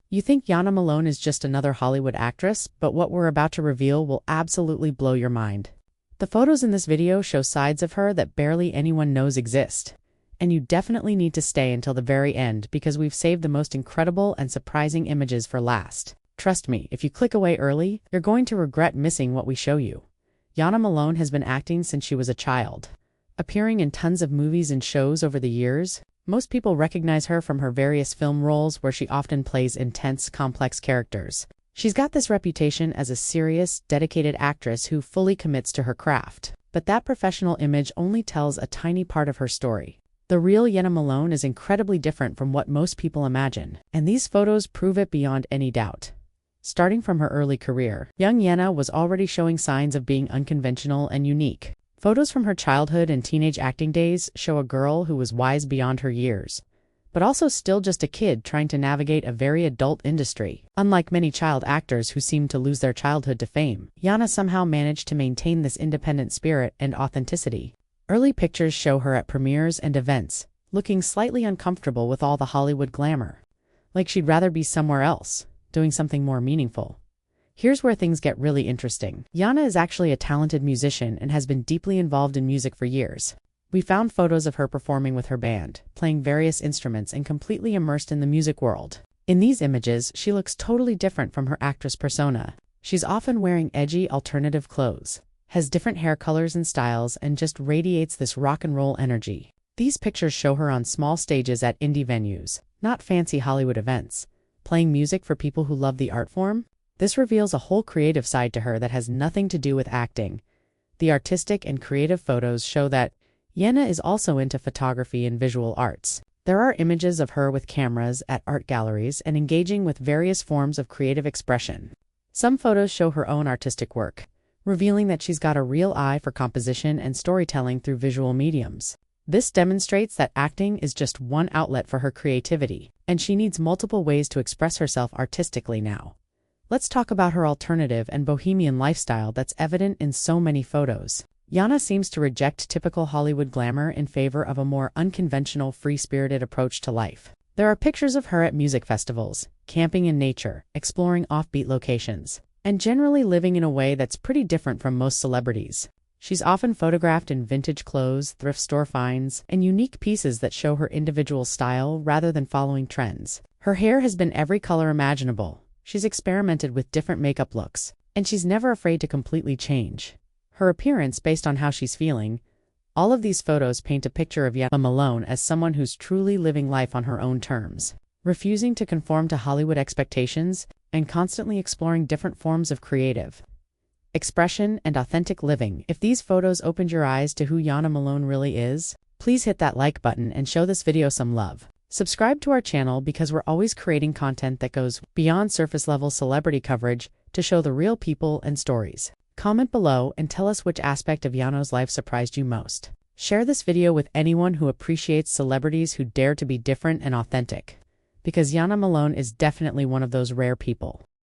You think Jena Malone is just another Hollywood actress, but what we're about to reveal will absolutely blow your mind. The photos in this video show sides of her that barely anyone knows exist. And you definitely need to stay until the very end because we've saved the most incredible and surprising images for last. Trust me, if you click away early, you're going to regret missing what we show you. Jena Malone has been acting since she was a child. Appearing in tons of movies and shows over the years, most people recognize her from her various film roles where she often plays intense, complex characters. She's got this reputation as a serious, dedicated actress who fully commits to her craft. But that professional image only tells a tiny part of her story. The real Jena Malone is incredibly different from what most people imagine, and these photos prove it beyond any doubt. Starting from her early career, young Jena was already showing signs of being unconventional and unique. Photos from her childhood and teenage acting days show a girl who was wise beyond her years, but also still just a kid trying to navigate a very adult industry. Unlike many child actors who seem to lose their childhood to fame, Jena somehow managed to maintain this independent spirit and authenticity. Early pictures show her at premieres and events, looking slightly uncomfortable with all the Hollywood glamour. Like she'd rather be somewhere else, doing something more meaningful. Here's where things get really interesting. Jena is actually a talented musician and has been deeply involved in music for years. We found photos of her performing with her band, playing various instruments and completely immersed in the music world. In these images, she looks totally different from her actress persona. She's often wearing edgy, alternative clothes, has different hair colors and styles, and just radiates this rock and roll energy. These pictures show her on small stages at indie venues, not fancy Hollywood events, playing music for people who love the art form. This reveals a whole creative side to her that has nothing to do with acting. The artistic and creative photos show that Jena is also into photography and visual arts. There are images of her with cameras at art galleries and engaging with various forms of creative expression. Some photos show her own artistic work, revealing that she's got a real eye for composition and storytelling through visual mediums. This demonstrates that acting is just one outlet for her creativity, and she needs multiple ways to express herself artistically now. Let's talk about her alternative and bohemian lifestyle that's evident in so many photos. Jena seems to reject typical Hollywood glamour in favor of a more unconventional, free-spirited approach to life. There are pictures of her at music festivals, camping in nature, exploring offbeat locations, and generally living in a way that's pretty different from most celebrities. She's often photographed in vintage clothes, thrift store finds, and unique pieces that show her individual style rather than following trends. Her hair has been every color imaginable. She's experimented with different makeup looks, and she's never afraid to completely change her appearance based on how she's feeling. All of these photos paint a picture of Jena Malone as someone who's truly living life on her own terms, refusing to conform to Hollywood expectations and constantly exploring different forms of creative expression and authentic living. If these photos opened your eyes to who Jena Malone really is, please hit that like button and show this video some love. Subscribe to our channel because we're always creating content that goes beyond surface-level celebrity coverage to show the real people and stories. Comment below and tell us which aspect of Jena's life surprised you most. Share this video with anyone who appreciates celebrities who dare to be different and authentic, because Jena Malone is definitely one of those rare people.